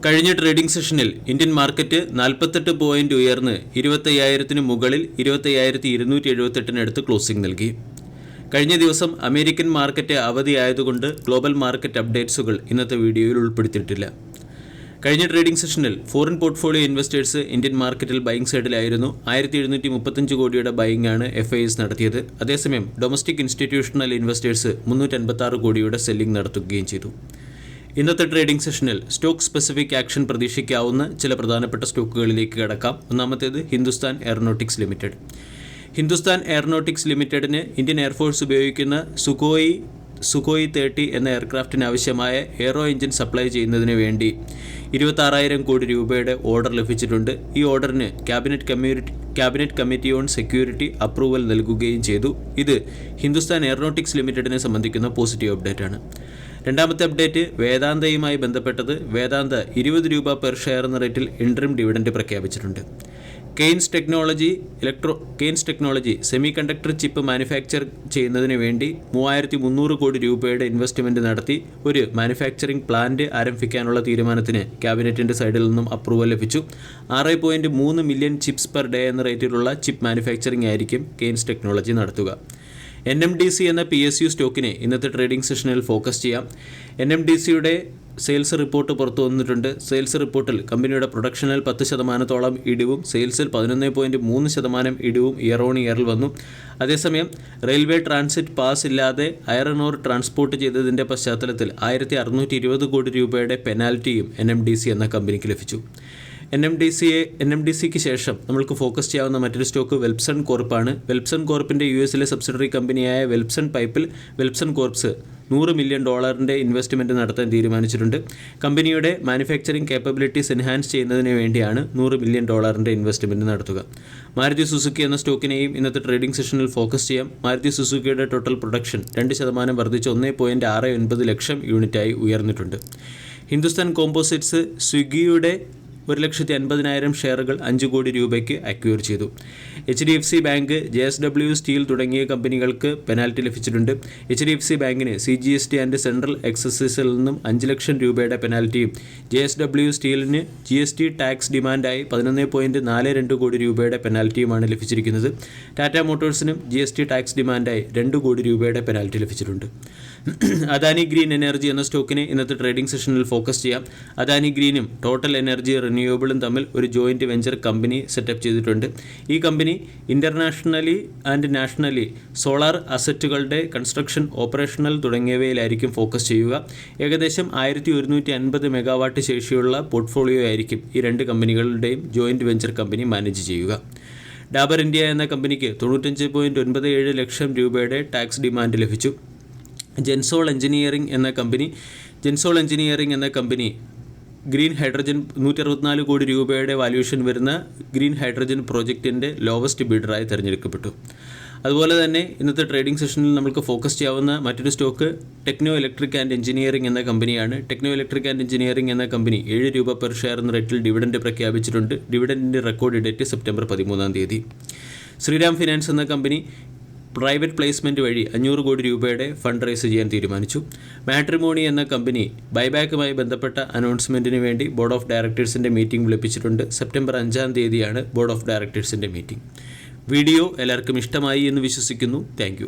കഴിഞ്ഞ ട്രേഡിംഗ് സെഷനിൽ Indian market 48 point ഉയർന്ന് 25,000 മുകളിൽ 25,278 ക്ലോസിംഗ് നൽകി. കഴിഞ്ഞ ദിവസം അമേരിക്കൻ മാർക്കറ്റ് അവധിയായതുകൊണ്ട് ഗ്ലോബൽ മാർക്കറ്റ് അപ്ഡേറ്റ്സുകൾ ഇന്നത്തെ വീഡിയോയിൽ ഉൾപ്പെടുത്തിയിട്ടില്ല. കഴിഞ്ഞ ട്രേഡിംഗ് സെഷനിൽ ഫോറിൻ പോർട്ട്ഫോളിയോ ഇൻവെസ്റ്റേഴ്സ് ഇന്ത്യൻ മാർക്കറ്റിൽ ബൈയിങ് സൈഡിലായിരുന്നു. 1735 കോടിയുടെ ബൈയിങ് ആണ് FIs നടത്തിയത്. അതേസമയം ഡൊമസ്റ്റിക് ഇൻസ്റ്റിറ്റ്യൂഷണൽ ഇൻവെസ്റ്റേഴ്സ് 386 കോടിയുടെ സെല്ലിംഗ് നടത്തുകയും ചെയ്തു. ഇന്നത്തെ ട്രേഡിംഗ് സെഷനിൽ സ്റ്റോക്ക് സ്പെസിഫിക് ആക്ഷൻ പ്രതീക്ഷിക്കാവുന്ന ചില പ്രധാനപ്പെട്ട സ്റ്റോക്കുകളിലേക്ക് കടക്കാം. ഒന്നാമത്തേത് Hindustan aeronautics limited. Hindustan aeronautics ലിമിറ്റഡിന് ഇന്ത്യൻ എയർഫോഴ്സ് ഉപയോഗിക്കുന്ന സുഖോയ് 30 എന്ന എയർക്രാഫ്റ്റിന് ആവശ്യമായ എയറോ എഞ്ചിൻ സപ്ലൈ ചെയ്യുന്നതിന് വേണ്ടി 26,000 കോടി രൂപയുടെ ഓർഡർ ലഭിച്ചിട്ടുണ്ട്. ഈ ഓർഡറിന് cabinet committee on security approval നൽകുകയും ചെയ്തു. ഇത് ഹിന്ദുസ്ഥാൻ എയറോനോട്ടിക്സ് ലിമിറ്റഡിനെ സംബന്ധിക്കുന്ന പോസിറ്റീവ് അപ്ഡേറ്റ് ആണ്. രണ്ടാമത്തെ അപ്ഡേറ്റ് വേദാന്തയുമായി ബന്ധപ്പെട്ടത്. വേദാന്ത 20 രൂപ പെർ ഷെയർ എന്ന റേറ്റിൽ ഇൻട്രിം ഡിവിഡൻഡ് പ്രഖ്യാപിച്ചിട്ടുണ്ട്. Kaynes technology semiconductor chip manufacture ചെയ്യുന്നതിന് വേണ്ടി 3,300 കോടി രൂപയുടെ ഇൻവെസ്റ്റ്മെൻറ്റ് നടത്തി ഒരു മാനുഫാക്ചറിംഗ് പ്ലാന്റ് ആരംഭിക്കാനുള്ള തീരുമാനത്തിന് ക്യാബിനറ്റിൻ്റെ സൈഡിൽ നിന്നും അപ്രൂവൽ ലഭിച്ചു. 6.3 മില്യൺ ചിപ്സ് പെർ ഡേ എന്ന റേറ്റിലുള്ള ചിപ്പ് മാനുഫാക്ചറിംഗ് ആയിരിക്കും കെയ്ൻസ് ടെക്നോളജി നടത്തുക. NMDC എന്ന PSU സ്റ്റോക്കിനെ ഇന്നത്തെ ട്രേഡിംഗ് സെഷനിൽ ഫോക്കസ് ചെയ്യാം. NMDCയുടെ സെയിൽസ് റിപ്പോർട്ട് പുറത്തു വന്നിട്ടുണ്ട്. സെയിൽസ് റിപ്പോർട്ടിൽ കമ്പനിയുടെ പ്രൊഡക്ഷനിൽ 10% ഇടിവും സെയിൽസിൽ 11.3% ഇടിവും ഇയർ ഓൺ ഇയറിൽ വന്നു. അതേസമയം റെയിൽവേ ട്രാൻസിറ്റ് പാസ് ഇല്ലാതെ അയറൺ ഓർ ട്രാൻസ്പോർട്ട് ചെയ്തതിൻ്റെ പശ്ചാത്തലത്തിൽ 1,620 കോടി രൂപയുടെ പെനാൽറ്റിയും NMDC എന്ന കമ്പനിക്ക് ലഭിച്ചു. NMDCക്ക് ശേഷം നമ്മൾക്ക് ഫോക്കസ് ചെയ്യാവുന്ന മറ്റൊരു സ്റ്റോക്ക് വെൽപ്സൺ കോർപ്പാണ്. വെൽപ്സൺ കോർപ്പിൻ്റെ US സബ്സിഡറി കമ്പനിയായ വെൽപ്സൺ പൈപ്പിൽ വെൽപ്സൺ കോർപ്സ് $100 മില്യൺ ഇൻവെസ്റ്റ്മെൻറ്റ് നടത്താൻ തീരുമാനിച്ചിട്ടുണ്ട്. കമ്പനിയുടെ മാനുഫാക്ചറിംഗ് കേപ്പബിലിറ്റീസ് എൻഹാൻസ് ചെയ്യുന്നതിന് വേണ്ടിയാണ് $100 മില്യൺ ഇൻവെസ്റ്റ്മെൻറ്റ് നടത്തുക. മാരുതി സുസുക്കി എന്ന സ്റ്റോക്കിനെയും ഇന്നത്തെ ട്രേഡിംഗ് സെഷനിൽ ഫോക്കസ് ചെയ്യാം. മാരുതി സുസുക്കിയുടെ ടോട്ടൽ പ്രൊഡക്ഷൻ 2% വർദ്ധിച്ച് 1.69 ലക്ഷം യൂണിറ്റായി ഉയർന്നിട്ടുണ്ട്. ഹിന്ദുസ്ഥാൻ കോമ്പോസിറ്റ്സ് സ്വിഗ്ഗിയുടെ 1,50,000 ഷെയറുകൾ 5 കോടി രൂപയ്ക്ക് അക്വയർ ചെയ്തു. HDFC ബാങ്ക്, JSW സ്റ്റീൽ തുടങ്ങിയ കമ്പനികൾക്ക് പെനാൽറ്റി ലഭിച്ചിട്ടുണ്ട്. HDFC ബാങ്കിന് CGST ആൻഡ് സെൻട്രൽ എക്സസൈസിൽ നിന്നും 5 ലക്ഷം രൂപയുടെ പെനാൽറ്റിയും JSW സ്റ്റീലിന് GST ടാക്സ് ഡിമാൻഡായി 11.42 കോടി രൂപയുടെ പെനാൽറ്റിയുമാണ് ലഭിച്ചിരിക്കുന്നത്. ടാറ്റ മോട്ടോഴ്സിനും GST ടാക്സ് ഡിമാൻഡായി 2 കോടി രൂപയുടെ പെനാൽറ്റി ലഭിച്ചിട്ടുണ്ട്. അദാനി ഗ്രീൻ എനർജി എന്ന സ്റ്റോക്കിനെ ഇന്നത്തെ ട്രേഡിംഗ് സെഷനിൽ ഫോക്കസ് ചെയ്യാം. അദാനി ഗ്രീനും ടോട്ടൽ എനർജി റിന്യൂവബിളും തമ്മിൽ ഒരു ജോയിൻറ്റ് വെഞ്ചർ കമ്പനി സെറ്റപ്പ് ചെയ്തിട്ടുണ്ട്. ഈ company internationally and nationally solar അസറ്റുകളുടെ കൺസ്ട്രക്ഷൻ, ഓപ്പറേഷണൽ തുടങ്ങിയവയിലായിരിക്കും ഫോക്കസ് ചെയ്യുക. ഏകദേശം 1,150 മെഗാവാട്ട് ശേഷിയുള്ള പോർട്ട്ഫോളിയോ ആയിരിക്കും ഈ രണ്ട് കമ്പനികളുടെയും ജോയിൻറ്റ് വെഞ്ചർ കമ്പനി മാനേജ് ചെയ്യുക. ഡാബർ ഇന്ത്യ എന്ന കമ്പനിക്ക് 95.97 ലക്ഷം രൂപയുടെ ടാക്സ് ഡിമാൻഡ് ലഭിച്ചു. ജെൻസോൾ എഞ്ചിനീയറിംഗ് എന്ന കമ്പനി ഗ്രീൻ ഹൈഡ്രജൻ 164 കോടി രൂപയുടെ വാല്യൂഷൻ വരുന്ന ഗ്രീൻ ഹൈഡ്രജൻ പ്രോജക്റ്റിൻ്റെ ലോവസ്റ്റ് ബിഡറായി തിരഞ്ഞെടുക്കപ്പെട്ടു. അതുപോലെ തന്നെ ഇന്നത്തെ ട്രേഡിംഗ് സെഷനിൽ നമുക്ക് ഫോക്കസ് ചെയ്യാവുന്ന മറ്റൊരു സ്റ്റോക്ക് ടെക്നോ ഇലക്ട്രിക് ആൻഡ് എഞ്ചിനീയറിംഗ് എന്ന കമ്പനിയാണ്. ടെക്നോ ഇലക്ട്രിക് ആൻഡ് എഞ്ചിനീയറിംഗ് എന്ന കമ്പനി 7 രൂപ പെർ ഷെയർ എന്ന റേറ്റിൽ ഡിവിഡൻഡ് പ്രഖ്യാപിച്ചിട്ടുണ്ട്. ഡിവിഡൻഡിൻ്റെ record date September 13 Shriram Finance എന്ന കമ്പനി പ്രൈവറ്റ് പ്ലേസ്മെൻറ്റ് വഴി 500 കോടി രൂപയുടെ ഫണ്ട് റൈസ് ചെയ്യാൻ തീരുമാനിച്ചു. മാട്രിമോണി എന്ന കമ്പനി ബൈബാക്കുമായി ബന്ധപ്പെട്ട അനൗൺസ്മെൻറ്റിന് വേണ്ടി ബോർഡ് ഓഫ് ഡയറക്ടേഴ്സിൻ്റെ മീറ്റിംഗ് വിളിപ്പിച്ചിട്ടുണ്ട്. സെപ്റ്റംബർ 5 ബോർഡ് ഓഫ് ഡയറക്ടേഴ്സിൻ്റെ മീറ്റിംഗ്. വീഡിയോ എല്ലാവർക്കും ഇഷ്ടമായി എന്ന് വിശ്വസിക്കുന്നു. താങ്ക്